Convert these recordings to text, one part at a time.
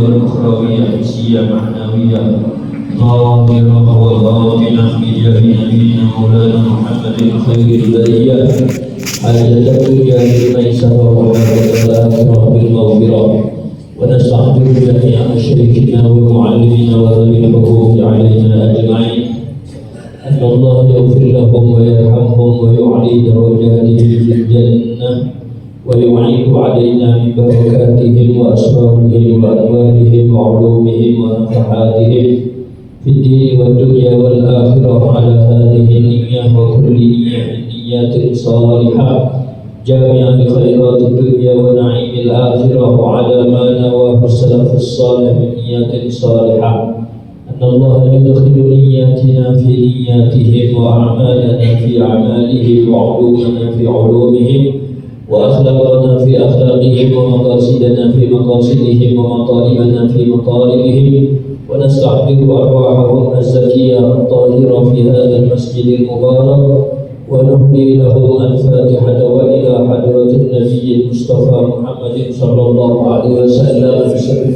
والأخروية حسية معنوية ظاهرة وباطنة بجاه نبينا مولانا محمد خير البرية حاجة الدنيا بالميسرة وحاجة الآخرة بالمغفرة. ونستغفر جميع مشايخنا ومعلمنا وذوي الحقوق علينا أجمعين أن الله يغفر لهم ويرحمهم ويعلي درجاتهم في الجنة ويعيد علينا من بركاتهم وأسرارهم وأنوارهم وعلومهم ونفحاتهم في الدين والدنيا والآخرة على هذه النية وكل نيات صالحة جامعة لخيرات الدنيا ونعيم الآخرة وعلى ما نواه السلف الصالح من نيات صالحة أن الله يدخل نياتنا في نياتهم وأعمالنا في أعمالهم وعلومنا في علومهم وأخلاقنا في أخلاقهم ومقاصدنا في مقاصدهم ومطالبنا في مطالبهم. ونستحضر أرواحهم الزكية الطاهرة في هذا المسجد المبارك ونهدي لهم الفاتحة وإلى حضرة النبي المصطفى محمد صلى الله عليه وسلم.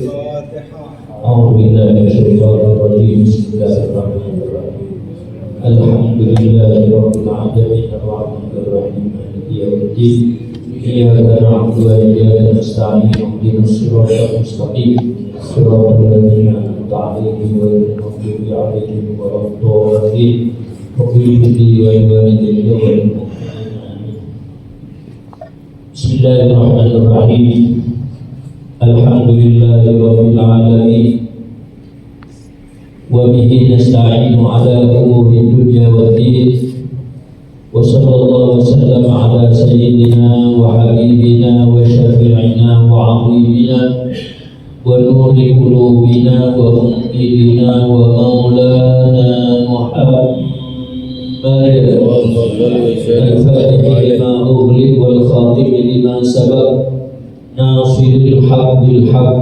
أعوذ بالله من الشيطان الرجيم. بسم الله الرحمن الرحيم. الحمد لله رب العالمين الرحمن الرحيم مالك يوم الدين إياك نعبد وإياك نستعين اهدنا الصراط المستقيم صراط الذين أنعمت عليهم غير المغضوب عليهم ولا الضالين. Bismillahirrahmanirrahim. Alhamdulillahirabbil alamin. Wa bihi nasta'inu ala umuri dunya waddin. Wa sallallahu wasallam ala sayyidina wa habibina wa syafi'ina wa 'azimina wa nuri qulubina wa mu'minina wa maulana Muhammad الفاتح لما أغلق والخاتم لما سبق ناصر الحق بالحق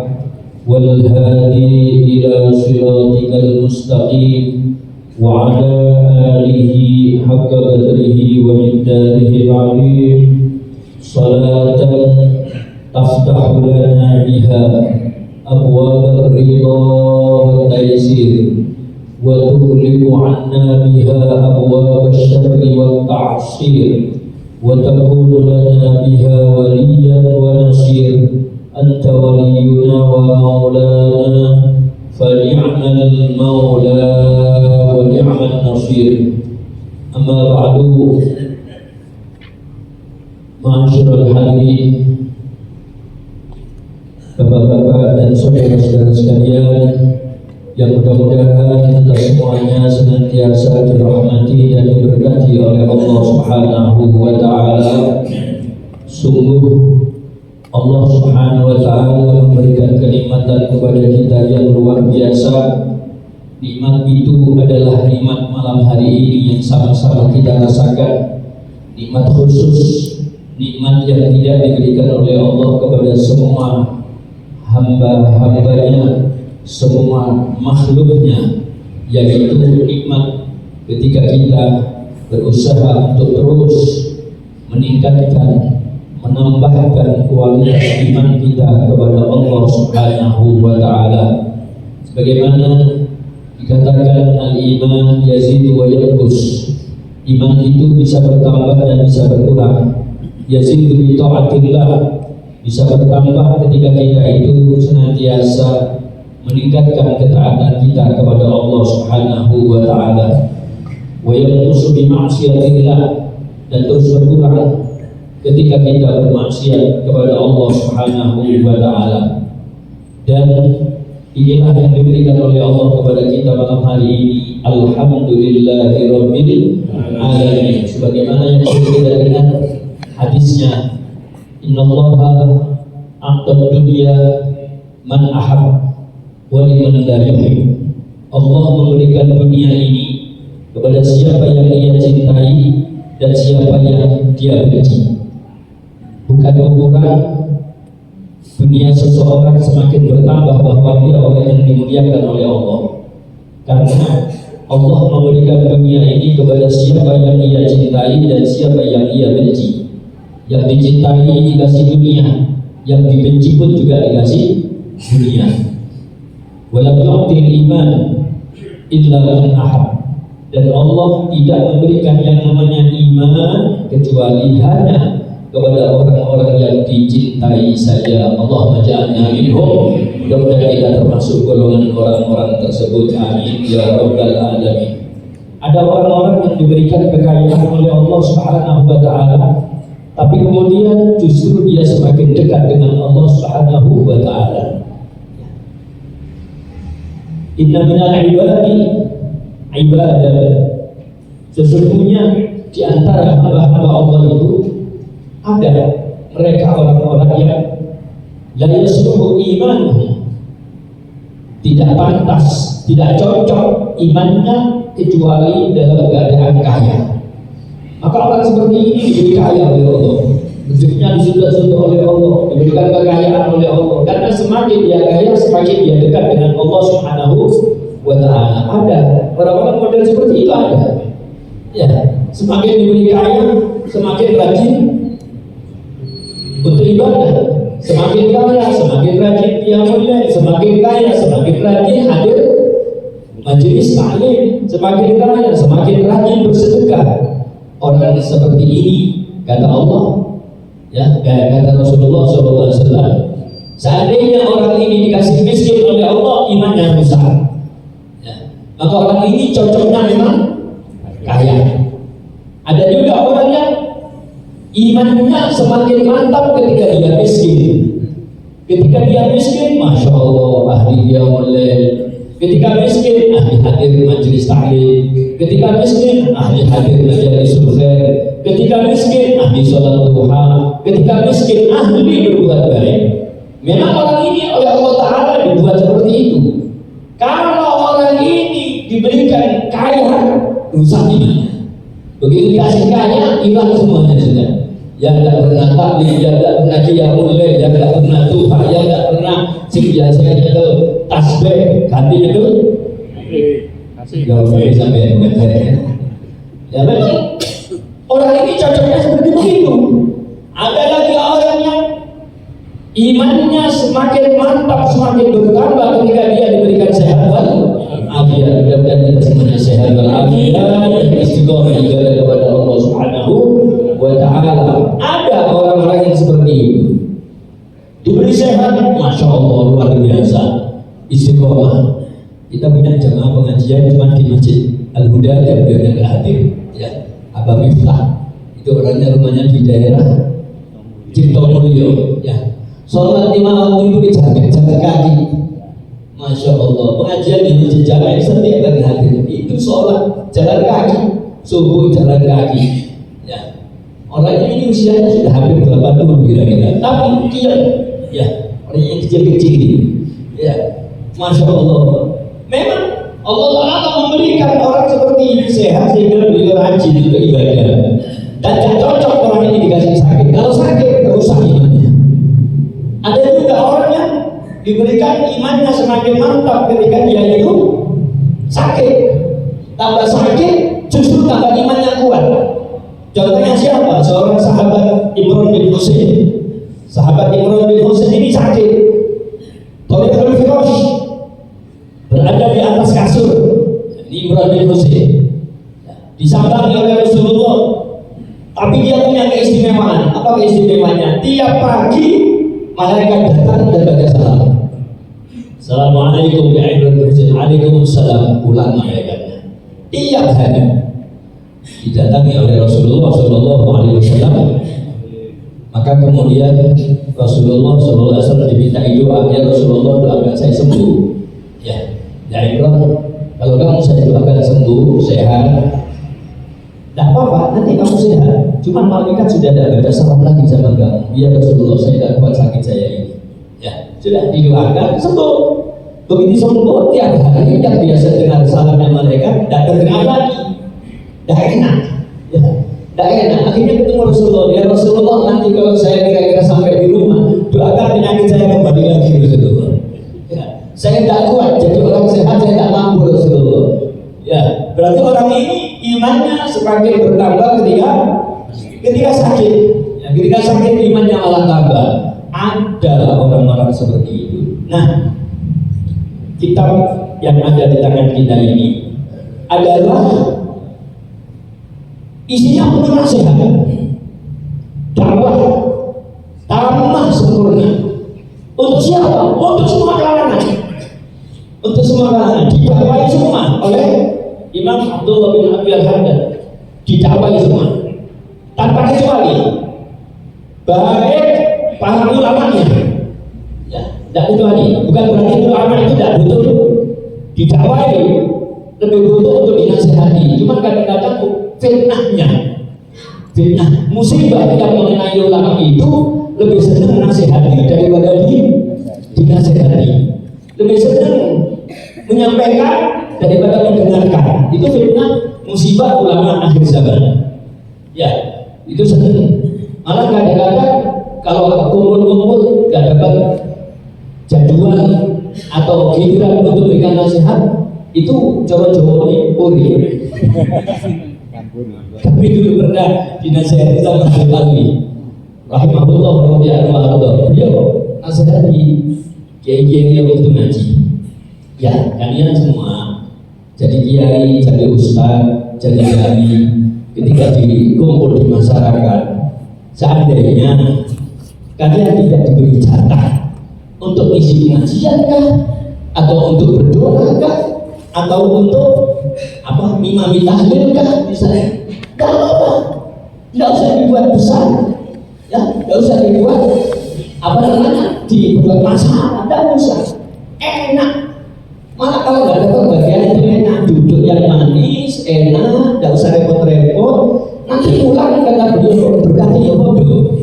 والهادي إلى صراطك المستقيم وعلى آله حق قدره ومقداره العظيم صلاة تفتح لنا بها أبواب الرضا والتيسير وتغلق عنا بها أبواب الشر والتعصير وتكون لنا بها وليا ونصير. أنت ولينا ومولانا فنعم المولى ونعم النصير. أما بعد معاشر الحاضرين, Bapak-bapak dan saudara-saudara sekalian yang mudah-mudahan kita semuanya senantiasa dirahmati dan diberkati oleh Allah Subhanahu wa Ta'ala. Sungguh Allah Subhanahu wa Ta'ala memberikan kenikmatan kepada kita yang luar biasa. Nikmat itu adalah nikmat malam hari ini yang sama-sama kita rasakan. Nikmat khusus, nikmat yang tidak diberikan oleh Allah kepada semua hamba-hambanya, semua makhluknya, yaitu nikmat ketika kita berusaha untuk terus meningkatkan, menambahkan kualitas iman kita kepada Allah Subhanahu wa Ta'ala. Sebagaimana dikatakan al-iman yazidu wa yanqus, iman itu bisa bertambah dan bisa berkurang. Yazidu bi ta'atillah, bisa bertambah ketika kita itu senantiasa meningkatkan ketaatan kita kepada Allah Subhanahu wa Ta'ala. Wa yanqusu bi ma'siyatillah, dan terus berkurang ketika kita bermaksiat kepada Allah Subhanahu wa Ta'ala. Dan inilah yang diberikan oleh Allah kepada kita malam hari ini. Alhamdulillahirabbil alamin. Sebagaimana yang kita dengar hadisnya, innallaha a'tad dunya man ahab wa liman la yuhib. Allah memberikan dunia ini kepada siapa yang ia cintai dan siapa yang dia benci. Bukan ukuran dunia seseorang semakin bertambah bahwa dia orang yang dimuliakan oleh Allah, karena Allah memberikan dunia ini kepada siapa yang ia cintai dan siapa yang ia benci. Yang dicintai dikasih dunia, yang dibenci pun juga dikasih dunia. walam yu'til iman illa man ahab. Dan Allah tidak memberikan yang namanya iman kecuali hanya kepada orang-orang yang dicintai saja. Allahumma ja'alna minhum. Mudah-mudahan kita termasuk golongan orang-orang tersebut. Amin ya rabbal alamin. Ada orang-orang yang diberikan kekayaan oleh Allah Subhanahu wa taala, tapi kemudian justru dia semakin dekat dengan Allah Subhanahu wa taala. Inna minal ibadi ibadah. Sesungguhnya di antara hamba-hamba Allah itu ada mereka orang-orang yang la yasluhu imanuhum, tidak pantas, tidak cocok imannya kecuali dalam keadaan kaya. Maka orang seperti ini diberi kaya oleh Allah, rezekinya disudah-sudah oleh Allah, diberikan kekayaan oleh Allah, karena semakin dia kaya semakin dia dekat dengan Allah Subhanahu wa ta'ala. Ada orang-orang model seperti itu, ada ya, semakin diberi kaya semakin rajin untuk ibadah, semakin kaya semakin rajin qiyamul lail, semakin kaya semakin rajin hadir majelis taklim, semakin kaya semakin rajin bersedekah. Orang seperti ini kata Allah, ya, kata Rasulullah SAW, seandainya orang ini dikasih miskin oleh Allah, imannya rusak. Maka orang ini cocoknya memang kaya. Ada juga orang yang imannya semakin mantap ketika dia miskin. Ketika dia miskin, masya Allah, ahli qiyamul lail. Ketika miskin, ahli hadir majelis taklim. Ketika miskin, ahli hadir majalisul khair. Ketika miskin, ahli sholat duha. Ketika miskin, ahli berbuat baik. Memang orang ini oleh Allah Ta'ala dibuat seperti itu. Kalau orang ini diberikan kaya, rusak imannya. Begitu dikasih kaya, hilang semuanya sudah. Yang tidak pernah taklim, yang tidak pernah qiyamul lail, yang tidak pernah duha, yang tidak pernah biasanya itu tasbih, ganti itu. Gak usah sampai ya betul. Orang ini cocoknya seperti begitu. Ada lagi orang yang imannya semakin mantap, semakin bertambah ketika dia diberikan sehat wal afiat. Mudah-mudahan kita semuanya sehat wal afiat, istiqomah ibadah kepada Allah Subhanahu wa ta'ala. Ada orang-orang yang seperti itu, diberi sehat, masya Allah, luar biasa, istiqomah. Kita punya jamaah pengajian cuma di Masjid Al-Huda, jam 2 nggak hadir, ya. Abah Miftah itu orangnya rumahnya di daerah Ciptomulyo, ya. Sholat 5 waktu itu jalan kaki, masya Allah. Pengajian di Masjid Jamek setiap hari hadir, itu sholat jalan kaki, subuh jalan kaki, ya. Orangnya ini usianya sudah hampir 80 kira-kira, tapi dia, ya, orang yang kecil-kecil ini, ya, masya Allah. Memang Allah Ta'ala memberikan orang seperti ini sehat sehingga beliau rajin untuk ibadah. Dan tidak cocok orang ini dikasih sakit. Kalau sakit, rusak imannya. Ada juga orang yang diberikan imannya semakin mantap ketika dia itu sakit. Tambah sakit, justru tambah imannya kuat. Contohnya siapa? Seorang sahabat Imran bin Husain. Sahabat Imran bin Husain ini sakit. Tariqul firash, berada di atas kasur. Imran bin Husain disambangi oleh Rasulullah, tapi dia punya keistimewaan. Apa keistimewaannya? Tiap pagi malaikat datang dan baca salam. Assalamualaikum ya Imran bin Husain. Waalaikumsalam. Ulang malaikatnya. Tiap hari didatangi oleh Rasulullah Sallallahu Alaihi Wasallam. Maka kemudian Rasulullah Sallallahu Alaihi Wasallam diminta doa, ya Rasulullah doakan saya sembuh. Ya Imran, kalau kamu saya doakan sembuh, sehat, tidak apa-apa, nanti kamu sehat. Cuma malaikat sudah tidak baca salam lagi sama kamu. Ya Rasulullah, saya tidak kuat sakit saya ini. Ya, sudah didoakan sembuh. Begitu sembuh, tiap hari yang biasa dengar salamnya malaikat, tidak terdengar lagi. Tidak enak, ya, tidak enak. Akhirnya ketemu Rasulullah. Ya Rasulullah, nanti kalau saya kira-kira sampai di rumah, doakan penyakit saya kembali lagi Rasulullah. Ya, saya tidak kuat, jadi orang sehat saya tidak mampu Rasulullah. Ya, berarti orang ini imannya semakin bertambah ketika sakit. Ya, ketika sakit imannya malah tambah. Ada orang-orang seperti itu. Nah, kitab yang ada di tangan kita ini adalah isinya penuh nasihat, dakwah tamah sempurna. Untuk siapa? Untuk semua kalangan. Untuk semua kalangan, didakwai semua oleh Imam Abdullah bin Abi al-Haddad, didakwai semua tanpa kecuali, baik para ulamanya, ya, tidak kecuali. Bukan berarti ulama itu tidak butuh didakwai, lebih butuh untuk dinasihati. Cuma kadang-kadang fitnah musibah yang mengenai ulama itu lebih senang menasihati daripada dinasihati, lebih senang menyampaikan daripada mendengarkan. Itu fitnah musibah ulama akhir zaman. Ya, itu senang. Malah kadang-kadang kalau kumpul-kumpul gak dapat jadwal atau giliran untuk berikan nasihat, itu Jawa-Jawa ini puri. Tapi dulu pernah dinasihati sama Syekh Alwi rahimahullah radhiyallahu. Beliau nasihati kiai-kiai yang waktu ngaji. Ya, kalian semua jadi kiai, jadi ustaz, jadi dai, ketika dikumpul di masyarakat, seandainya kalian tidak diberi jatah untuk isi pengajian kah, atau untuk berdoa kah, atau untuk apa, imami tahlil kah misalnya, nggak apa-apa, nggak usah dibuat besar, ya, nggak usah dibuat apa namanya, dibuat masalah, nggak usah, enak. Malah kalau nggak dapat bagian itu enak, duduk yang manis, enak, nggak usah repot-repot. Nanti pulang kata beliau berkati ya bodoh.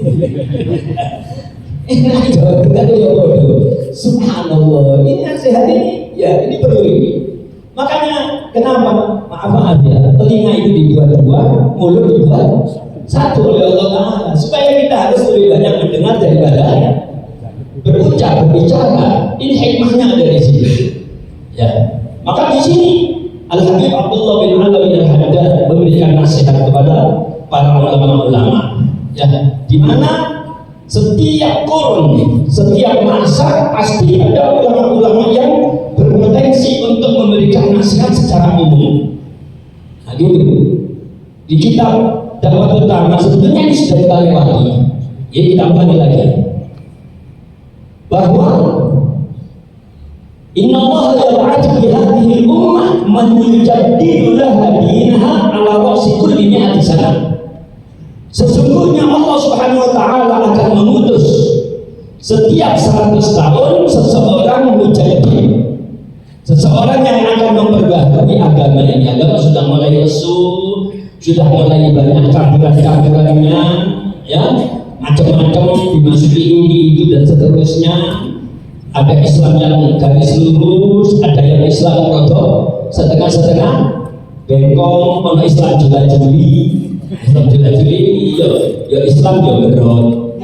Enak jawab berkati ya bodoh. Subhanallah, ini nasihat ini, ya ini perlu ini. Makanya kenapa, maaf ya, telinga itu dibuat dua, mulut dibuat satu oleh Allah Ta'ala, supaya kita harus lebih banyak mendengar daripada berucap, berbicara. Ini hikmahnya ada di sini. Ya, maka di sini Al-Habib Abdullah bin Alawi al-Haddad memberikan nasihat kepada para ulama-ulama, ya, di mana setiap kurun, setiap masa pasti ada ulama-ulama yang berpotensi untuk memberikan nasihat secara umum. Nah, gitu. Di kitab dakwah utama sebetulnya ini sudah kita lewati. Ya, kita ulangi lagi bahwa Inna Allah yab'athu bi hadhihi al-ummah man yujaddidu laha dinaha ala ra'si kulli mi'ati sanah. Sesungguhnya Allah Subhanahu wa taala akan mengutus setiap 100 tahun seseorang mujaddid, seseorang yang akan memperbaharui agama ini. Agama sudah mulai lesu, sudah mulai banyak campuran-campurannya, ya, macam-macam dimasuki ini itu dan seterusnya. Ada Islam yang garis lurus, ada yang Islam rodok setengah-setengah, bengkong, ono Islam jula-juli, ya Islam ya berot,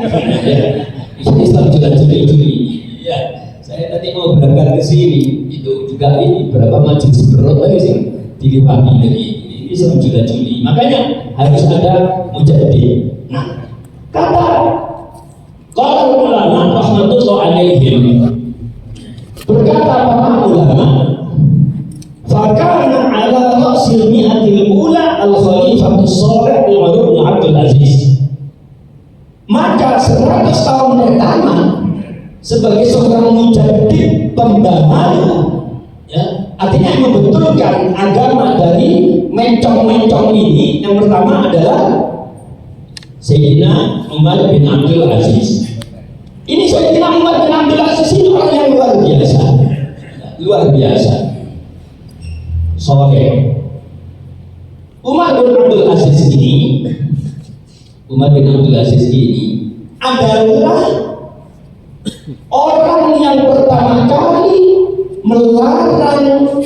Islam jula-juli. Ya, saya tadi mau berangkat ke sini, itu juga ini berapa majelis berot lagi sih dilewati lagi. Ini Islam jula-juli, makanya harus ada mujaddid. Nah, kata kalau ulama rahmatullah alaihim, berkata para ulama, fakana ala rasil mi'atil ula al-khalifatus shalih Umar bin Abdul Aziz. Maka 100 tahun pertama sebagai seorang mujaddid pembaharu, ya, artinya membetulkan agama dari mencong-mencong ini, yang pertama adalah Sayyidina Umar bin Abdul Aziz. Ini Sayyidina Umar bin Abdul Aziz ini orang yang luar biasa, soleh. Umar bin Abdul Aziz ini adalah orang yang pertama kali melarang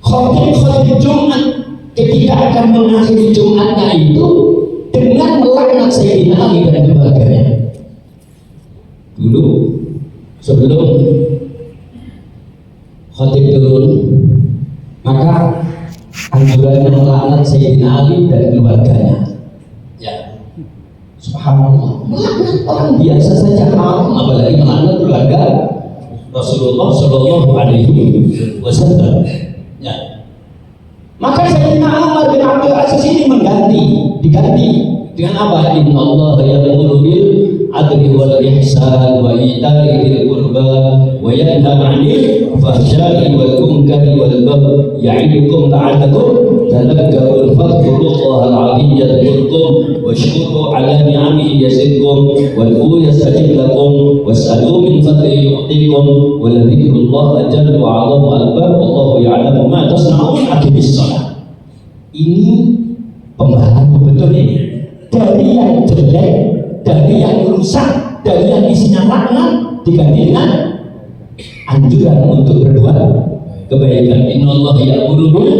khotib Jumat ketika akan mengakhiri Jumatnya itu dengan melaknat Sayyidina Ali dan keluarganya. Dulu sebelum khotib turun, maka anjurannya melaknat Sayyidina Ali dan keluarganya. Ya, subhanallah, melaknat orang biasa saja haram, apalagi melaknat keluarga Rasulullah Shallallahu Alaihi Wasallam. Ya. Maka Sayyidina Umar bin Abdul Aziz ini diganti dengan apa? Inna Allah ya'muru bil adli wal ihsan wa ita'i dzil qurba wa yanha 'anil fahsya'i wal munkari wal baghi ya'idukum la'allakum tadhakkarun fadhkurullaha al-'aliyya yadhkurkum washkuru 'ala ni'amihi yazidkum wad'u yastajib lakum was'alu min fadlihi yu'tikum wa la dzikrullahi jalla wa 'ala akbar wallahu ya'lamu ma tasna'un. Aqimis shalah. Ini pembahasan betul ini dari yang jelek, dari yang rusak, dari yang isinya laknat diganti dengan anjuran untuk berbuat kebaikan. Innallaha ya'muru bil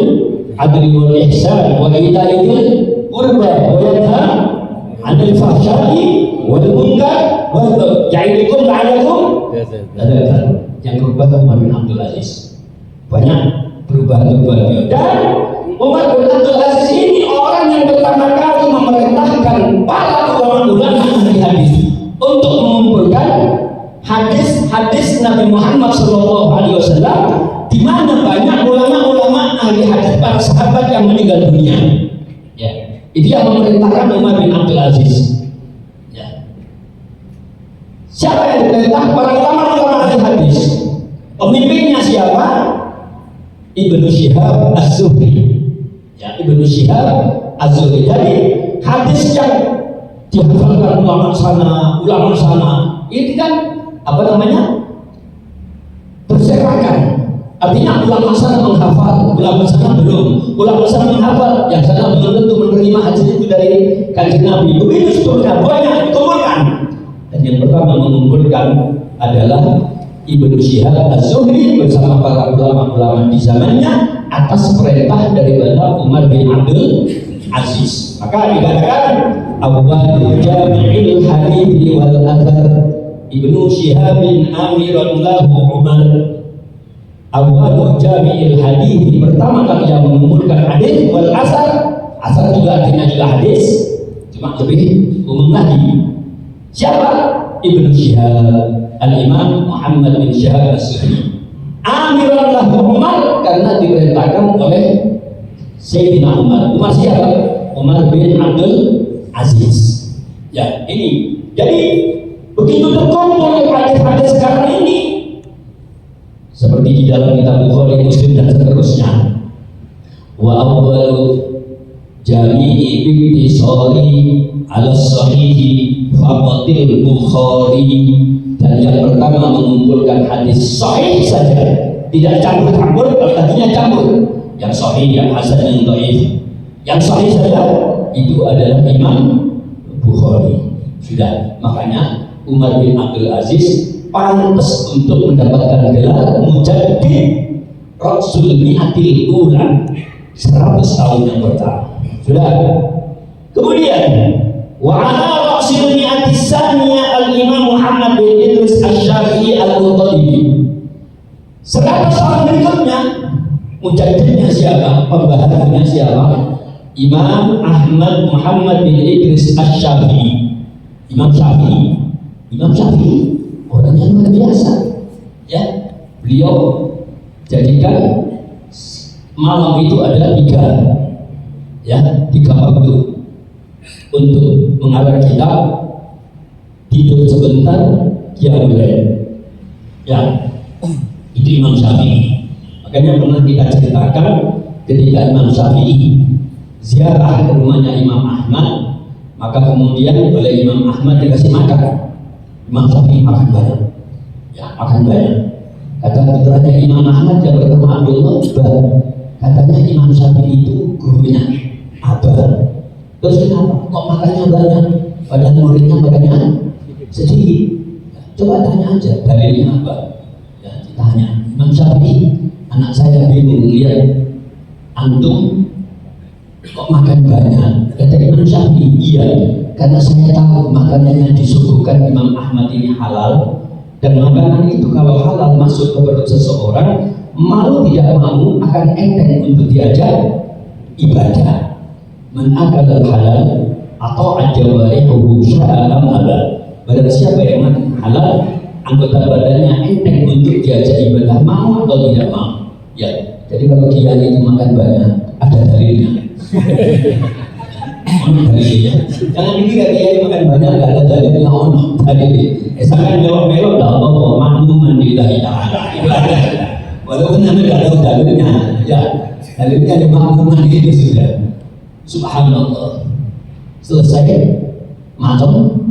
adli wal ihsan wa ita'i dzil qurba wa yanha 'anil fahsya'i wal munkar wa ya'idukum la'allakum tadhakkarun. Yang berubah Umar bin Abdul Aziz, banyak perubahan-perubahan. Dan Umar bin Abdul Aziz ini orang yang pertama kali memerintahkan para ulama-ulama ahli hadis untuk mengumpulkan hadis-hadis Nabi Muhammad SAW, di mana banyak ulama-ulama ahli hadis para sahabat yang meninggal dunia. Ya, itu yang memerintahkan Umar bin Abdul Aziz. Ya. Siapa yang diperintah? Para ulama-ulama ahli hadis. Pemimpinnya siapa? Ibnu Syihab Az-Zuhri. Ya, Ibnu Syihab Az-Zuhri. Jadi hadis yang dihafalkan ulama sana, itu kan apa namanya? Berserakan. Artinya ulama sana menghafal, ulama sana belum. Ulama sana menghafal, yang sana belum tentu menerima hadis itu dari Kanjeng Nabi. Begitu seterusnya, banyak dikumpulkan. Dan yang pertama mengumpulkan adalah Ibnu Syihab Az-Zuhri bersama para ulama-ulama di zamannya atas perintah daripada Umar bin Abdul Aziz. Maka dikatakan awwalul jami'il hadithi wal athar Ibnu Syihab bin Amiran lahu Umar. Awwalul jami'il hadithi, pertama kali yang mengumpulkan hadis wal asar juga artinya juga hadis, cuma lebih umum lagi. Siapa? Ibnu Syihab Al-Imam Muhammad bin Syihab Az-Zuhri. Amiran lahu Umar, karena diperintahkan oleh Sayyidina Umar. Umar siapa? Umar bin Abdul Aziz. Ya, ini. Jadi begitu terkumpul hadis-hadis sekarang ini, seperti di dalam kitab Bukhari, Muslim dan seterusnya. Wa awwalu jami'i biktisari ala sahihi faqatil Bukhari. Dan yang pertama mengumpulkan hadis sahih saja, tidak campur-campur. Tadinya campur, yang sahih, yang hasan, yang dhaif. Yang sahih saja itu adalah Imam Bukhari. Sudah, makanya Umar bin Abdul Aziz pantas untuk mendapatkan gelar Mujaddid Rasul Mi'atil Ula, 100 tahun yang pertama. Sudah. Kemudian wa ala rasul mi'atis saniyah al-Imam Muhammad bin Idris Asy-Syafi'i Al-Muttalibi. 100 tahun berikutnya mujaddidnya siapa? Pembahasannya siapa? Imam Ahmad Muhammad bin Idris Asy-Syafi'i. Imam Syafi'i orangnya luar biasa. Ya, beliau jadikan malam itu ada 3 waktu untuk mengarang kitab, tidur sebentar, qiyamul lail. Ya, itu Imam Syafi'i. Makanya pernah kita ceritakan ketika Imam Syafi'i ziarah ke rumahnya Imam Ahmad, maka kemudian oleh Imam Ahmad dikasih makan. Imam Syafi'i makan banyak. Ya, makan banyak. Kata putranya Imam Ahmad yang bernama Abdullah, katanya Imam Syafi'i itu gurunya Abah. Terus kenapa? Kok makannya banyak? Padahal muridnya makannya sedikit. Coba tanya aja dalilnya apa? Ya, ditanya Imam Syafi'i, anak saya bingung lihat antum kok makan banyak. Kata Imam Syafi'i, iya, karena saya tahu makanan yang disuguhkan Imam Ahmad ini halal, dan makanan itu kalau halal masuk ke perut seseorang, mau tidak mau akan enteng untuk diajak ibadah. Man akal halal atau ajawarihu sya'am halal. Barang siapa yang makan halal, anggota badannya enteng untuk diajak ibadah, mau atau tidak mau? Ya, jadi kalau dia itu makan banyak, ada dalilnya. Dalilnya. Jangan dikira dia makan banyak nggak ada dalilnya, dalilnya. Sampai melok-melok dah Allah makluman lillahi ta'ala. Walaupun anda tidak tahu dalilnya, ya dalilnya ada makluman itu sudah. Subhanallah. Selesai malam.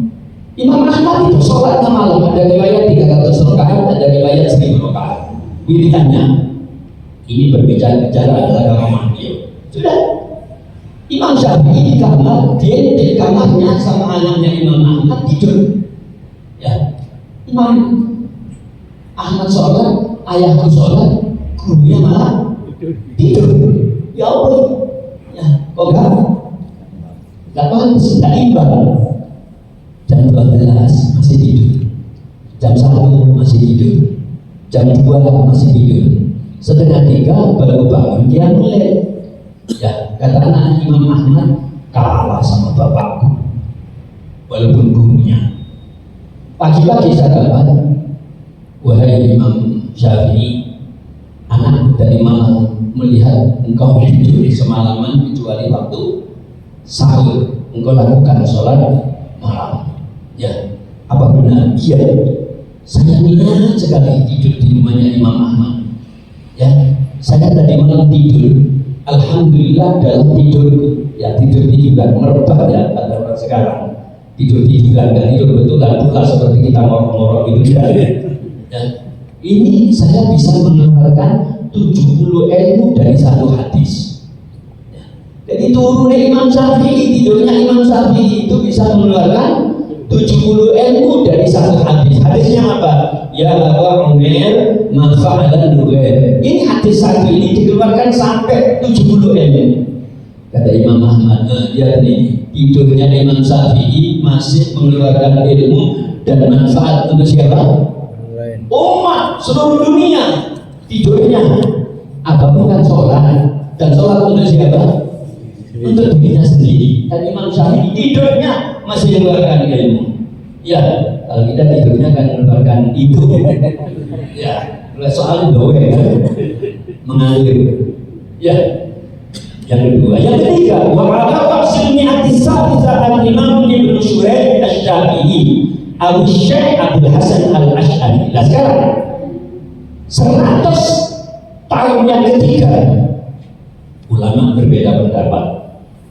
Imam Ahmad itu sholatnya malam, ada riwayat 300 rakaat, ada riwayat 1000 rakaat. Wiridannya ini berbicara adalah agama beliau. Sudah. Imam Syafi'i di kamar, dia di kamarnya sama anaknya Imam Ahmad tidur. Ya, Imam Ahmad sholat, ayahku sholat, gurunya malah tidur. Ya Allah, ya kok nggak pantas, nggak imbang. Jam 12 masih tidur, jam 1 masih tidur, jam 2 masih tidur, setengah 3 baru bangun dia mulai. Ya, kata anak Imam Ahmad, kalah sama bapakku walaupun gurunya. Pagi-pagi saya dapat, wahai Imam Syafi'i, anakku dari mana melihat engkau tidur semalaman kecuali waktu sahur engkau lakukan sholat malam. Ya, apa benar? Iya, saya niat sekali tidur di rumahnya Imam Ahmad. Ya, saya tadi malam tidur, alhamdulillah dalam tidurku, ya tidur-tiduran merebah ya kata orang sekarang. Tidur-tiduran dan tidur betulan pula seperti kita ngorok-ngorok gitu ya. Ini saya bisa mengeluarkan 70 ilmu dari satu hadis. Ya. Jadi turunnya Imam Syafi'i, tidurnya Imam Syafi'i itu bisa mengeluarkan 70 ilmu dari satu hadis. Hadisnya apa? Ya Allah Umar manfa'alan nuwer. Ini hadis satu ini dikeluarkan sampai 70 ilmu. Kata Imam Ahmad, dia ini tidurnya Imam Syafi'i masih mengeluarkan ilmu dan manfaat untuk siapa? Umat seluruh dunia. Tidurnya apapun kan sholat, dan sholat untuk siapa? Untuk dirinya sendiri. Dan Imam Syafi'i tidurnya masih mengeluarkan ilmu. Ya, kalau kita tidurnya kan mengeluarkan itu. Ya, soal doa mengalir. Ya, yang kedua, yang ketiga, wa ala tafsirni at-tisabizatan Imam Ibnu Syuraih Asy-Syafi'i Abu Syekh Abdul Hasan Al-Asy'ari. Nah sekarang 100 tahun yang ketiga, ulama berbeda pendapat.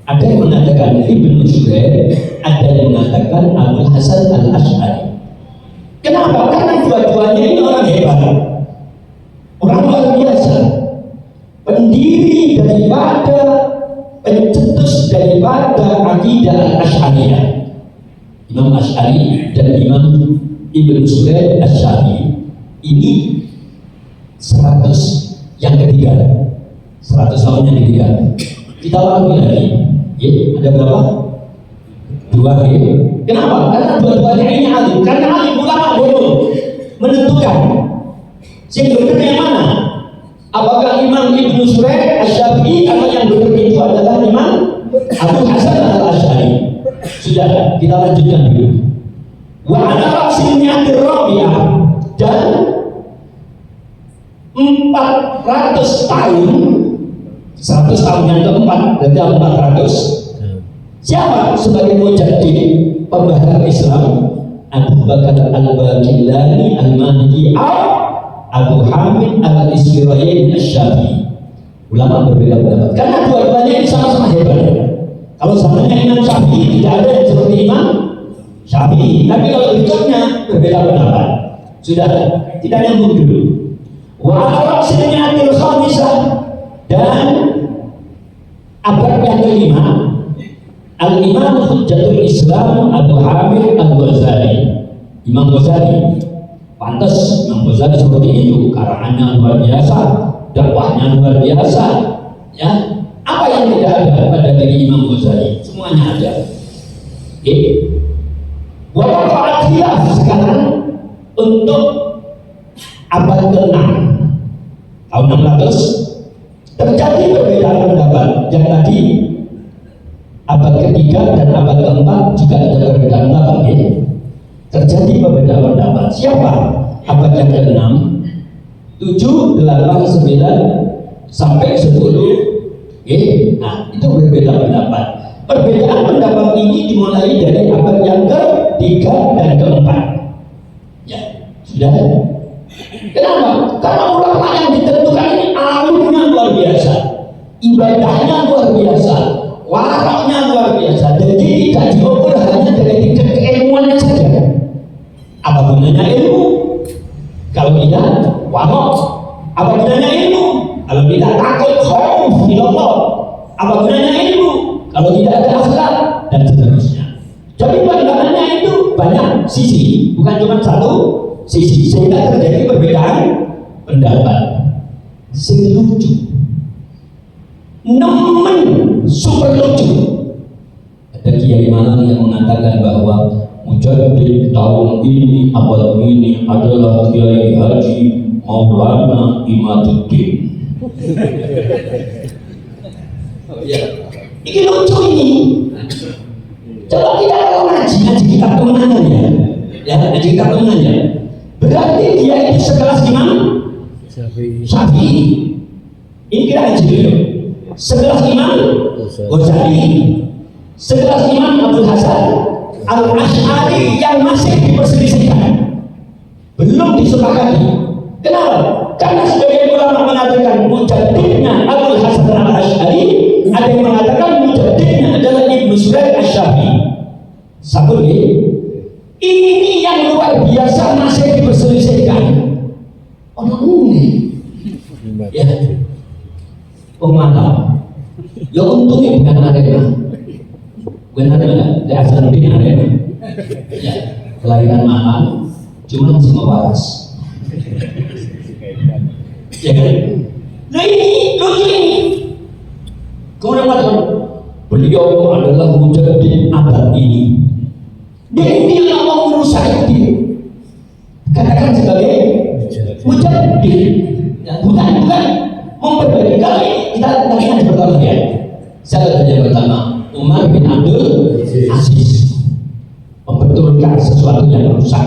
Ada yang mengatakan Ibnu Syuraih, ada yang mengatakan Abdul Hasan Al-Asy'ari. Kenapa? Karena dua-duanya ini orang hebat, orang luar biasa, pendiri daripada, pencetus daripada akidah Al-Asy'ariyah, Imam Asy'ari dan Imam Ibnu Syuraih Asy-Syafi'i. Ini 100 yang ketiga, 100 tahun yang ketiga. Kita lagi lagi, ya, ada berapa? 2 ya. Kenapa? Karena dua-duanya ini alim. Karena alim ulama boleh menentukan yang benar yang mana. Apakah Imam Ibnu Syuraih Asy-Syafi'i atau yang benar itu adalah Imam Abu Hasan Al-Asy'ari. Sudah, kita lanjutkan dulu. Wa ala rasilnya Rabi'ah, dan 400 tahun, 100 tahun yang keempat, berarti 400. Siapa sebagai mujaddid pembaharu Islam? Abu Bakar Al-Baqillani Al-Maliki Abu Hamid Al-Isfirayni Asy-Syafi'i. Ulama berbeda pendapat karena dua-duanya ini sama-sama hebat. Kalau samanya Imam Syafi'i tidak ada yang seperti Imam Syafi'i, tapi kalau berikutnya berbeda pendapat. Sudah, kita nyambung dulu. Wa al-rasilnya al-khamisah, dan abad yang kelima, Al-Imam Hujjatul Islam Abu Hamid Al-Ghazali. Imam Ghazali, pantas Imam Ghazali seperti itu, karangannya luar biasa, dakwahnya luar biasa. Ya, apa yang tidak ada pada diri Imam Ghazali? Semuanya ada. Oke. Waqa'at khilaf sekarang untuk abad ke-6, tahun 600 terjadi perbedaan pendapat. Yang tadi abad ketiga dan abad keempat juga ada perbedaan pendapat ya. terjadi perbedaan pendapat. Siapa? Abad yang ke-6, 7, 8, 9 sampai 10. Nah, itu berbeda pendapat. Perbedaan pendapat ini dimulai dari abad yang ke-3 dan ke-4. Ya, sudah. Kenapa? Karena ulama yang ditentukan ini alimnya luar biasa, ibadahnya luar biasa, waraknya luar biasa. Jadi tidak diukur hanya dari tingkat keilmuannya saja. Apa gunanya ilmu kalau tidak warak? Apa gunanya ilmu kalau tidak takut khauf ilallah? Apa gunanya ilmu kalau tidak ada akhlak dan seterusnya? Jadi pandangannya itu banyak sisi, bukan cuma satu sisi, sehingga terjadi perbedaan pendapat. Sing lucu, nemen super lucu. Ada Kiai Malang yang mengatakan bahwa mujaddid tahun ini, abad ini adalah Kiai Haji Maulana Imaduddin. Ini lucu ini. Coba kita kalau ngaji kitab kemenangan ya, ngaji kitab kemenangan ya. Berarti dia itu sekelas Imam Syafi'i. Ini kita ngaji dulu. Sekelas Imam Ghazali, sekelas Imam Abdul Hasan Al-Asy'ari yang masih diperselisihkan, belum disepakati. Kenapa? Karena sebagian ulama mengatakan mujaddidnya Abdul Hasan Al-Asy'ari, ada yang mengatakan mujaddidnya adalah Ibnu Suraid Asy-Syafi'i. Satu ini yang luar biasa masih diperselisihkan. Orang ini ya pemalam ya untungnya bukan Arema, bukan Arema, dia Hasanuddin Arema ya, kelahiran Malang cuma masih mewaras ya kan. Nah ini lucu ini. Kemudian beliau adalah mujaddid abad ini. Dan dia nggak mau merusak dia, katakan sebagai mujaddid, ya, bukan memperbaiki. Kalau ini kita tadi yang pertama ya, saya yang pertama Umar bin Abdul Aziz membetulkan sesuatu yang rusak.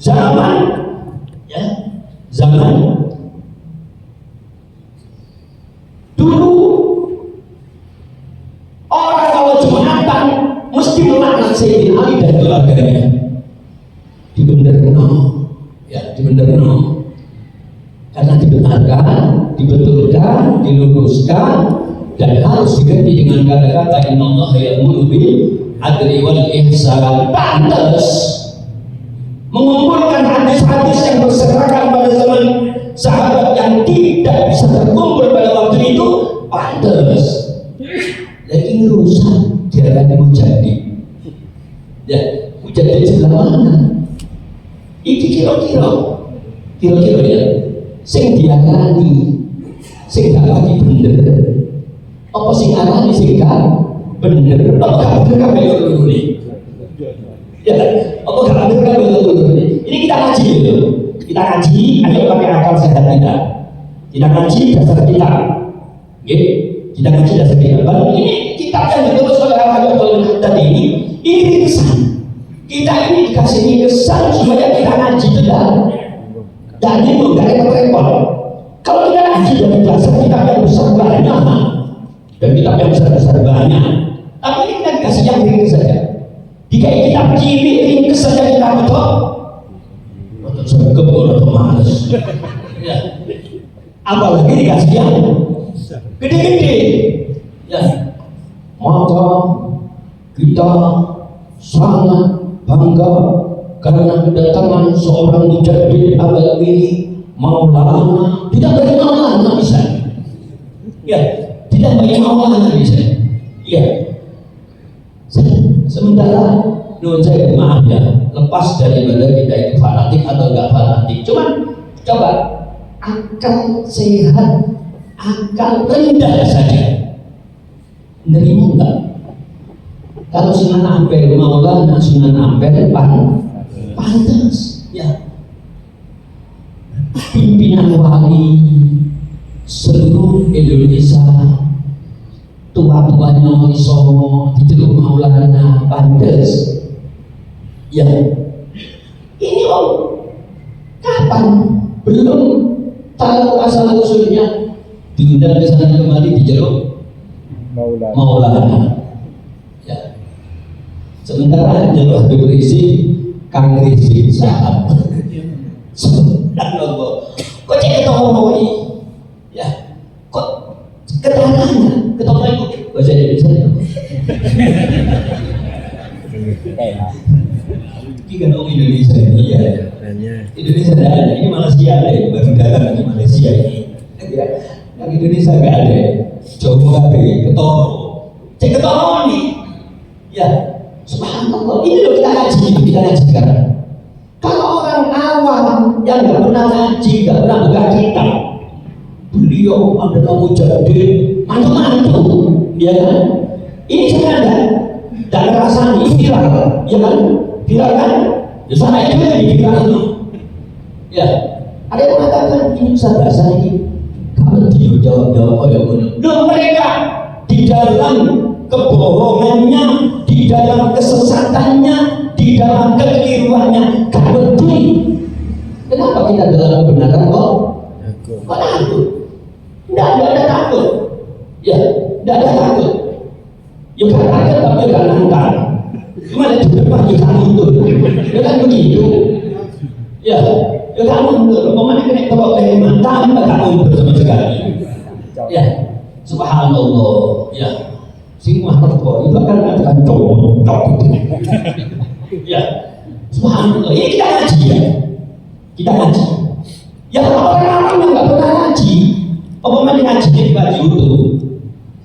Zaman dulu orang kalau Jumatan mesti melaknat Sayyidina Ali dan keluarganya. Dibenderno, karena dibenarkan, dibetulkan, diluruskan, dan harus diganti dengan kata-kata innallaha ya'muru bil adli wal ihsan. Pantas mengumpulkan hadis-hadis yang berserakan pada zaman sahabat yang tidak bisa terkumpul pada waktu itu. Pantas lagi ngerusak jalan mujaddid. Ya, mujaddid sebelah mana? Iki kira-kira ya, sing diarani, sing gak lagi bener, apa sing arani sing gak bener, apa gak bener kabeh loro ini? Ya, apa gak bener kabeh loro ini? Ini kita ngaji gitu. Kita ngaji, ayo pakai akal sehat kita. Kita ngaji dasar kita. Oke? Kita ngaji dasar kita. Baru ini kitab yang ditulis oleh Al-Hayyul tadi ini ringkesan. Kita ini dikasih ringkesan supaya kita ngaji itu dan itu gak repot-repot. Kalau kita ngaji dari dasar kitab yang besar banyak, dan kitab yang besar banyak, tapi ini kita dikasih yang ringkes saja. Jika kitab cilik ringkes saja kita betul, atau sergap atau males. Ya. Apalagi dikasih yang gede-gede. Ya. Maka kita sangat bangga karena kedatangan seorang mujaddid abad ini, Maulana. Tidak dari Maulana bisa, ya, tidak dari Maulana bisa, ya. Sementara saya maaf ya, lepas daripada kita itu fanatik atau enggak fanatik, cuman coba akal sehat, akal rendah saja nerima enggak? Kalau Sunan Ampel Maulana, Sunan Ampel pantas, ya. Pimpinan wali seluruh Indonesia, tua-tuanya Wali Songo, diceluk Maulana, pantas. Ya, ini om, kapan? Belum tahu asal usulnya, diundang ke sana kembali dijeruk Maulana. Ya. Sementara jalur Habib Rizik, Kang Rizik saat. Subhanallah. Kok cek ketemu ini? Ya, kok ketangannya ketemu itu bahasa Indonesia. Ini kan orang Indonesia ini ya. Indonesia tidak ada, ini Malaysia ada, baru datang di Malaysia ini. Ya, yang Indonesia nggak ada. Coba ketemu, cek ketemu nih. Ya, subhanallah. Ini loh kita ngaji sekarang. Kalau orang awam yang nggak pernah ngaji, nggak pernah buka kitab, beliau adalah mujahid, mantu-mantu, ya kan? Ini saya ada, dan rasanya viral, ya kan? Viral kan? Ya sama itu yang viral, ya. Ada yang mengatakan ini saya bahasa ini, kalau dia jawab oh ya benar. Loh mereka di dalam kebohongannya, di dalam kesesatannya, di dalam kekeliruannya gak betul. Kenapa kita dalam kebenaran kok takut? Tidak ada takut. Ya, tidak ada takut. Ya gak takut tapi gak nangkal. Gimana di depan kita mundur? Ya kan begitu. Ya, ya gak mundur. Pemana kena tolok leman tambah gak mundur sama sekali. Ya, subhanallah. Ya, semua harus itu akan mengatakan cocok itu. Ya, subhanallah. Ini kita ngaji ya. Kita ngaji. Ya kalau orang-orang yang nggak pernah ngaji, apa ngaji di YouTube,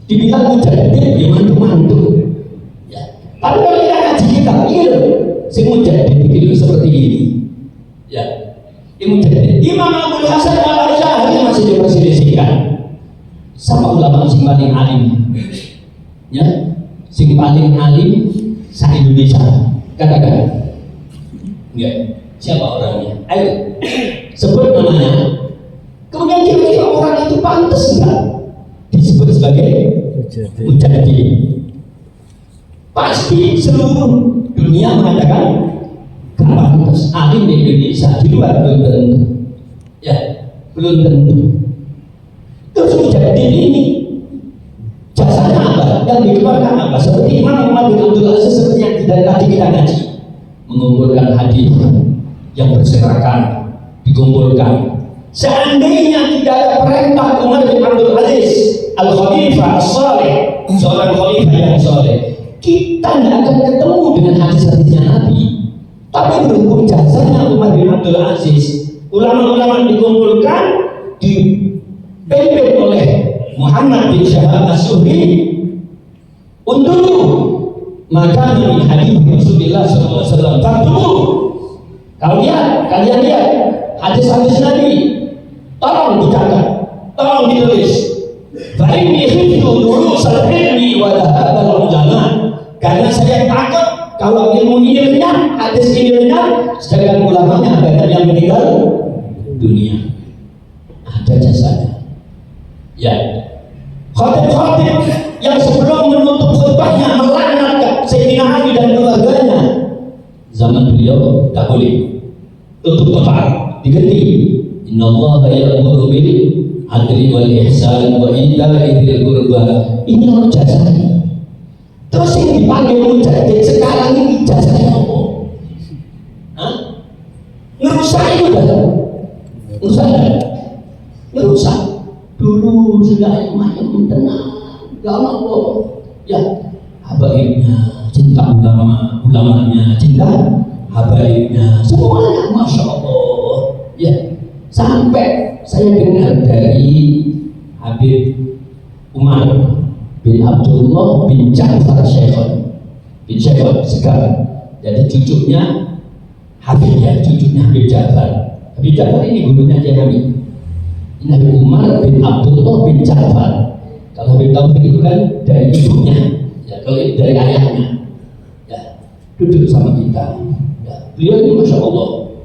dibilang mujahid dia mantu-mantu. Ya. Tapi kalau kita ngaji kita, iya loh. Si mujahid itu seperti ini. Ya, ini mujahid. Imam Abdul Hasan Al-Asy'ari masih diperselisihkan sama ulama sing paling alim. Ya, sing paling alim sa Indonesia. Katakan, enggak. Siapa orangnya? Ayo, sebut namanya. Kemudian kira-kira orang itu pantas enggak disebut sebagai mujahid? Pasti seluruh dunia mengatakan gak pantas. Alim di Indonesia, di luar belum tentu. Ya, belum tentu. Terus mujahid ini jasanya apa? Yang dikeluarkan apa? Seperti Imam Muhammad bin Abdul Aziz, seperti yang tadi kita ngaji, mengumpulkan hadis yang berserakan, dikumpulkan. Seandainya tidak ada perintah Umar bin Abdul Aziz Al-Khalifah As-Saleh, seorang khalifah yang saleh, kita tidak akan ketemu dengan hadis-hadisnya Nabi. Tapi berhubung jasanya Umar bin Abdul Aziz, ulama-ulama dikumpulkan, dipimpin oleh Muhammad bin Syahab As-Suhri untuk maka min hadis Rasulullah SAW. Faktubu, kalian lihat hadis-hadis Nabi, tolong dicatat, tolong ditulis. Fa inni khiftu durusal ilmi wa dhahabal ulama. Karena saya takut kalau ilmu ini lenyap, hadis ini lenyap, sedangkan ulamanya banyak yang meninggal dunia. Ada jasanya. Ya, khatib-khatib yang sebelum menutup khutbahnya melaknat Sayyidina Ali dan keluarganya, zaman beliau tak boleh tutup total, diganti. Innallaha ya'muru bil adli wal ihsan wa ita'i dzil qurba. Ini orang jasanya. Terus yang dipanggil mujahid sekarang ini jasanya apa? Hah? Ngerusak itu kan? Ngerusak. Dulu sudah ayam tenang, gak apa, ya habaibnya cinta ulamanya cinta habaibnya semuanya, masya Allah. Ya, sampai saya dengar dari Habib Umar bin Abdullah bin Ja'far Syekhon sekarang, jadi cucunya Habib ya, cucunya Habib Ja'far. Habib Ja'far ini gurunya Jahami. Nabi Umar bin Abdullah bin Ja'far. Kalau Habib Taufik itu kan dari ibunya, ya, kalau itu dari ayahnya. Ya, duduk sama kita. Ya, beliau ini masya Allah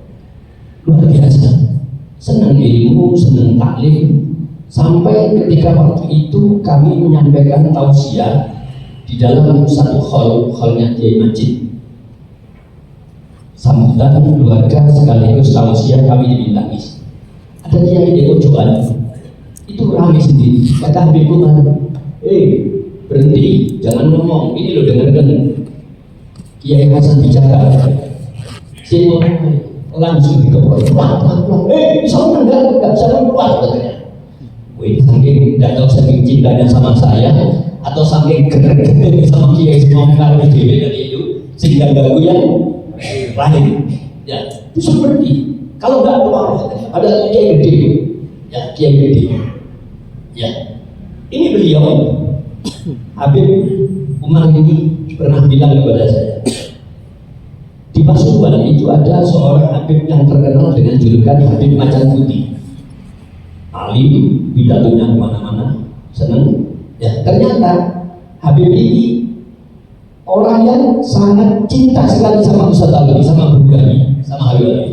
luar biasa, senang ilmu, senang taklim. Sampai ketika waktu itu kami menyampaikan tausiah di dalam satu hallnya Kiai Majid. sambutan keluarga sekaligus tausiah kami dimintangi. Ada kiai di pojokan itu rame sendiri. Kata Habib Umar, berhenti, jangan ngomong. Ini lo dengarkan Kiai Hasan bicara. Si langsung dikeprot. Bisa enggak bisa keluar katanya. Ini saking tidak tahu saking cintanya sama saya atau saking gerak-gerak sama Kiai semua kalau dewe dari itu sehingga ganggu yang lain. Ya, itu seperti kalau nggak keluar, ada Kiai gede, ya Kiai gede. Ya, ini beliau Habib Umar ini pernah bilang kepada saya, di Pasuruan itu ada seorang Habib yang terkenal dengan julukan Habib Macan Putih. Alim, pidatonya kemana-mana, seneng. Ya, ternyata Habib ini orang yang sangat cinta sekali sama Ustaz Ali, sama Guru kami, sama Habib Ali.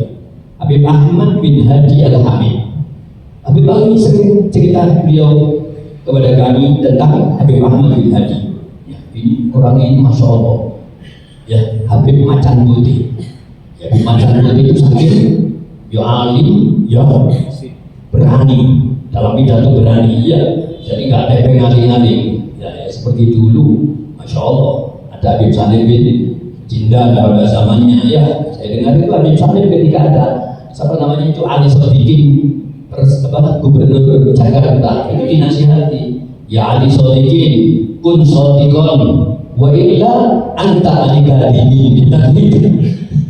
Habib Ahmad bin Hadi Al-Hamid. Habib Ali sering cerita beliau kepada kami tentang Habib Ahmad bin Hadi. Ya, ini orangnya ini Masya Allah. Ya, Habib Macan Putih. Ya, Habib Macan Putih itu saking ya alim, ya berani dalam pidato berani, ya. Jadi nggak ada pengaling-aling. Ya, seperti dulu, Masya Allah. Ada Habib Salim bin Jinda pada zamannya. Ya, saya dengar itu Habib Salim ketika ada siapa namanya itu Ali Sodikin, Gubernur Jakarta, itu dinasihati, ya Ali Sodikin, kun sodikon, wa illa anta Ali Kadimin.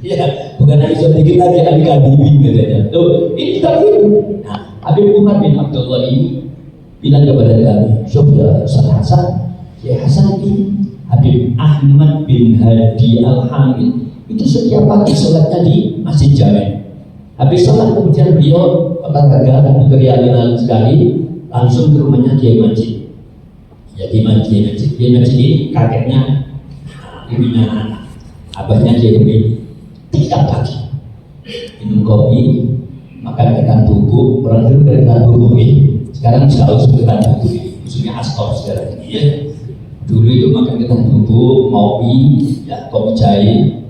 Ya, bukan Ali Sodikin lagi, Ali Kadimin katanya. Tuh, ini kita itu. Nah, Habib Umar bin Abdullah ini bilang kepada kami, saudara Ustaz Hasan, ya Hasan ini Habib Ahmad bin Hadi Al-Hamid itu setiap pagi sholatnya di Masjid Jamek. Habis sholat kemudian beliau olahraga teriak sekali, langsung ke rumahnya Kiai Majid. Ya Kiai Majid ini kakeknya, ibunya anak, abahnya Kiai Majid. Tiap pagi minum kopi, makan ketan bubuk, orang dulu dari ketan bubuk ini. Sekarang selalu ketan bubuk, maksudnya astor sekarang ini. Ya. Dulu itu makan ketan bubuk, kopi, ya kopi jahe.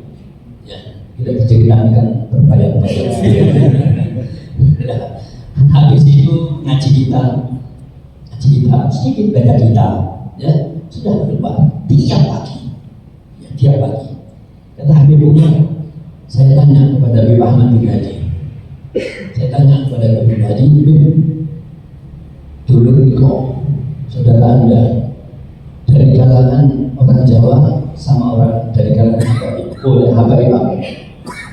Kita diceritakan berbayang-bayang. Habis itu ngaji kita sedikit baca kita, ya sudah berubah tiap pagi, ya tiap pagi. Kata Habib Umar, saya tanya kepada Habib Ahmad bin Hadi, dulu itu saudara Anda dari kalangan orang Jawa sama orang dari kalangan Habaib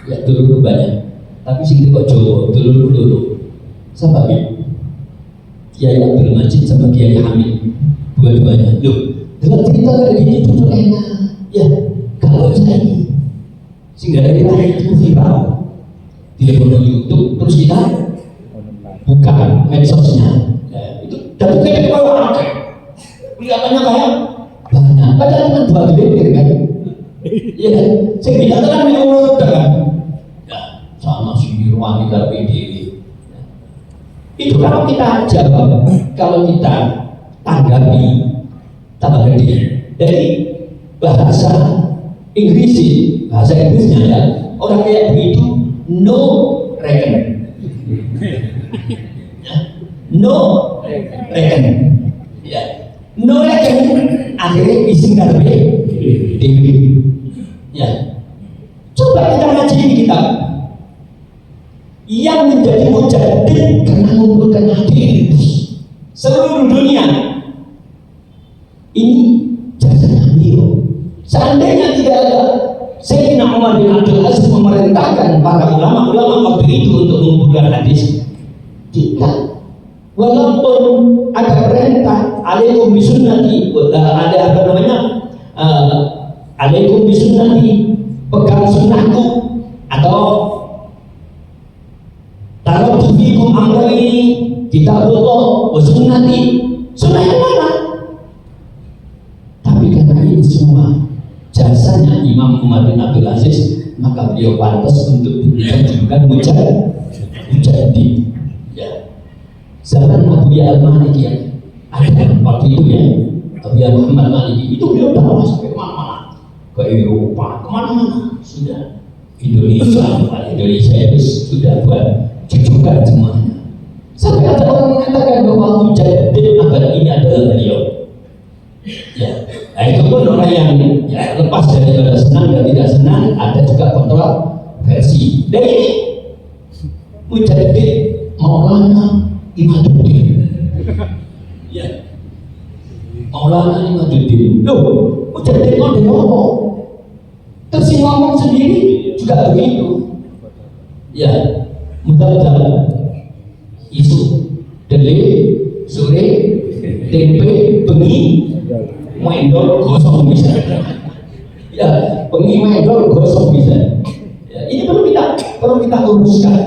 ya dulu banyak, tapi sing kok Jawa dulu sama Kiai Abdul Majid sama Kiai Hamid dua-duanya. Loh, dengan cerita kayak gini itu enak ya. Kalau saya ini sehingga dari lahir itu viral di YouTube, terus kita buka medsosnya ya, itu dan kayak bawah kelihatannya kayak banyak, padahal kan dua gelintir kan. Iya kan, saya bilang kan menurut kan, ya sama si Irwani dari PDW. Itu kalau kita jawab, kalau kita tanggapi tambah gede. Dari bahasa Inggrisnya ya, orang kayak begitu no reckon, ya, no reckon, ya, no reckon akhirnya disingkat Dewi. Ya, coba kita ngaji ini kitab yang menjadi mujadid karena mengumpulkan hadis seluruh dunia. Ini jasanya beliau. Seandainya tidak ada Sayyidina Umar bin Abdul Aziz memerintahkan para ulama-ulama waktu itu untuk mengumpulkan hadis, kita walaupun ada perintah alaikum bisunnati, ada apa namanya, alaikum bisunnati, pegang sunnahku, atau taraktu fikum amrayni kitabullah wa sunnati, sunnah yang mana? Tapi karena ini semua jasanya Imam Umar bin Abdul Aziz, maka beliau pantas untuk diberikan julukan mujadid. Ya. Zaman Abu Ya Al-Maliki ya, ada waktu itu ya, Abu Ya Muhammad Maliki itu beliau dakwah sampai kemana-mana, ke Eropa, kemana-mana sudah. Indonesia itu sudah buat cecokan semuanya. Sampai ada orang mengatakan bahwa Mujaddid abad ini adalah beliau. Ya, nah itu pun orang yang ya, lepas daripada senang dan tidak senang, ada juga kontroversi. Dan ini Mujaddid Maulana Imaduddin. Ya, Maulana Imaduddin. Loh, Mujaddid mau ngomong, terus yang ngomong sendiri juga begitu. Ya, mudah-mudahan isu, dele, sore, tempe, bengi, mendol, gosong bisa. Ya, bengi, mendol, gosong bisa. Ya, ini perlu kita luruskan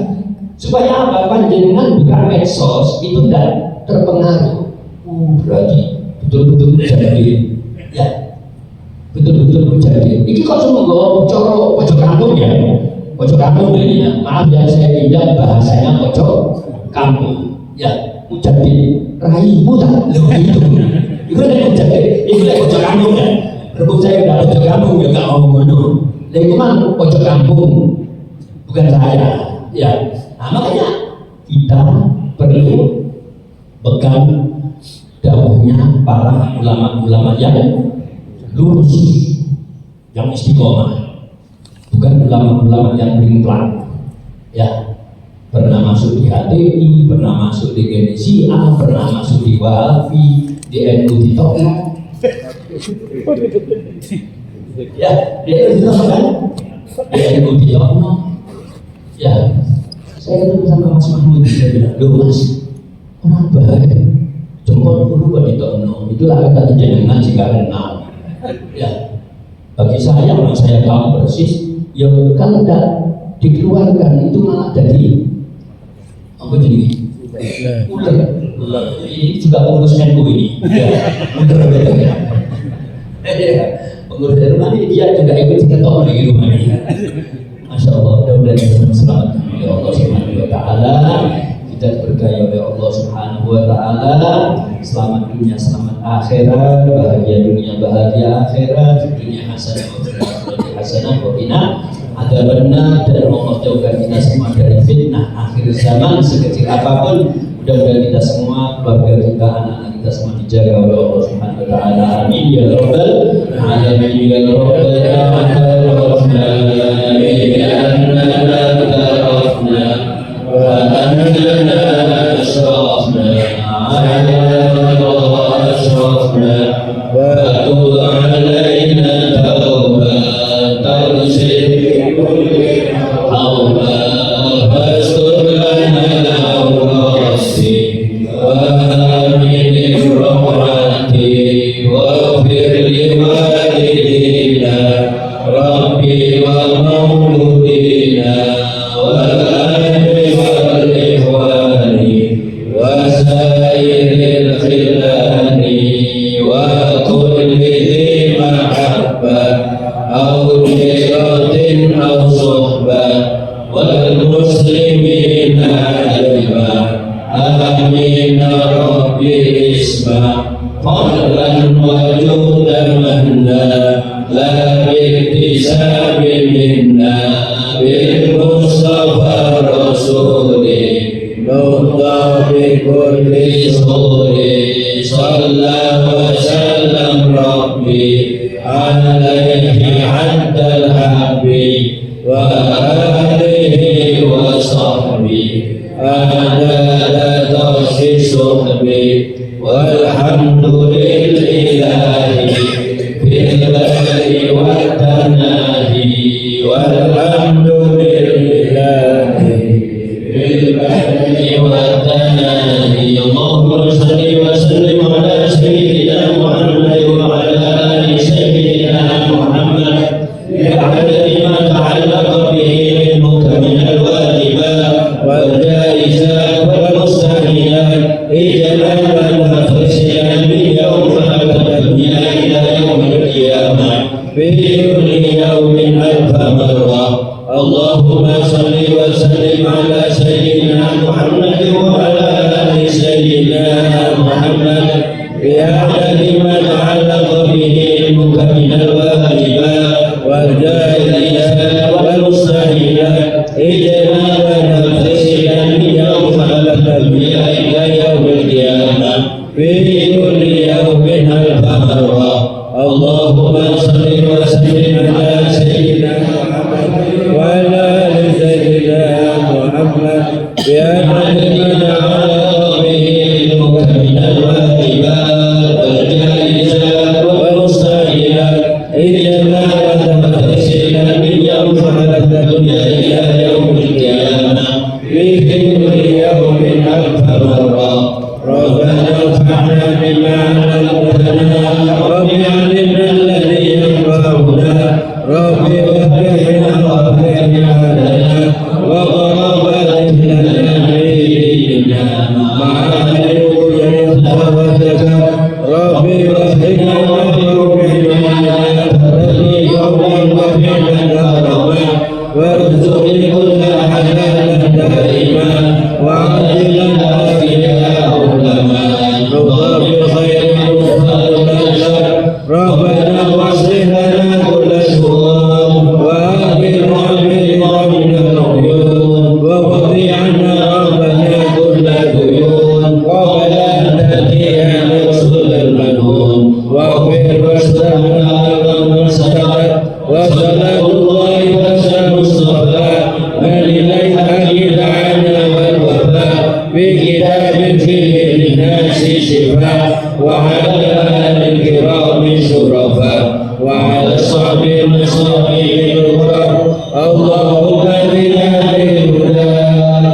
supaya apa? Panjenengan bukan medsos itu tidak terpengaruh. Berarti betul-betul jadi, ya, betul-betul jadi. Ini kok semua coro pojok kampung ya, pojok kampung ini ya. Maaf ya saya pinjam bahasanya pojok kampung, ya. Mujaddid raimu tak? Loh itu dari Mujaddid, itu dari pojok kampung ya. Berhubung saya udah pojok kampung ya nggak mau ngomong. Itu kan pojok kampung, bukan saya, ya. Nah makanya kita perlu pegang dawuhnya para ulama-ulama yang lurus, yang istiqomah, bukan ulama-ulama yang berimplan, ya. Pernah masuk di HTI, pernah masuk di GNSIA, pernah masuk di Wahabi, di NU di Tokyo. Ya, di NU di Tokyo kan? Di NU di Tokyo. Ya, saya ketemu sama Mas Mahmud, dia bilang, loh Mas, orang baik, jempol dulu buat di Tokyo. Itulah kata jenengan jika kenal. Ya, bagi saya, orang saya tahu persis, ya kalau tidak dikeluarkan itu malah jadi apa jadi ular. Ini juga pengurus NU ini, ya, ular betul ya. Pengurus NU ini dia juga ikut diketok di rumah ini. Masya Allah, mudah-mudahan selamat oleh Allah Subhanahu Wa Taala. Kita diberkahi oleh Allah Subhanahu Wa Taala. Selamat dunia, selamat akhirat, bahagia dunia, bahagia akhirat, dunia hasanah, hasanah, wabina ada benar, dan Allah jauhkan kita semua dari fitnah akhir zaman sekecil apapun. Mudah-mudahan kita semua, keluarga kita, anak-anak kita semua dijaga oleh Allah Subhanahu Wa Taala. Amin ya rabbal alamin ya rabbal alamin ya annana wa annana asrafna asrafna wa tub alaina tawbatan والجاهلية والمستحيلات في كل يوم ألف مرة. اللهم صل وسلم على سيدنا محمد وعلى آل سيدنا محمد بعدد ما علق به علمك من الواجبات والجائزات والمستحيلات إنما وتمتثلا من يوم خلقت الدنيا إلى يوم القيامة في كل يوم ألف مرة. ربنا ارفعنا بما علمتنا، رب علمنا الذي ينفعنا، رب وفقنا وفقنا لنا وقرب لنا بيدنا مع الوجود ثبتك، رب وفقنا وفقنا الذي يوم وفقنا ربنا وارزق كل حلالا دائما وعدلا فيها رب خير ربنا واصلح لنا كل شؤون وآخرنا برضا من العيون وقضي عنا ربنا كل ديون قبل أن تأتينا رسول المنون واغفر واستغفر واستغفر وصلاة الله وسلام المصطفى ولله دعانا والوفاء بكتاب فيه للناس شفاء وعلى آل الكرام شرفاء وعلى صحب المصابيح الغرر. اللهم بنا بالهدى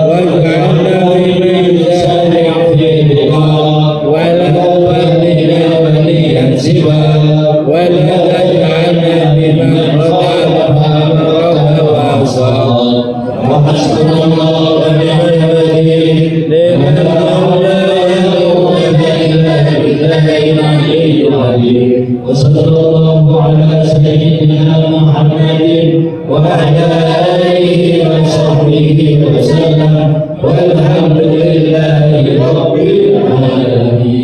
واجعلنا بمن سارع في الرضا ولا تولنا وليا سوى ولا تجعلنا بمن قتل أمره وأبصر. وحسبنا الله ونعم الوكيل لمن مولى يوم العلي العظيم. وصلى الله على سيدنا محمد وعلى آله وصحبه وسلم والحمد لله رب العالمين.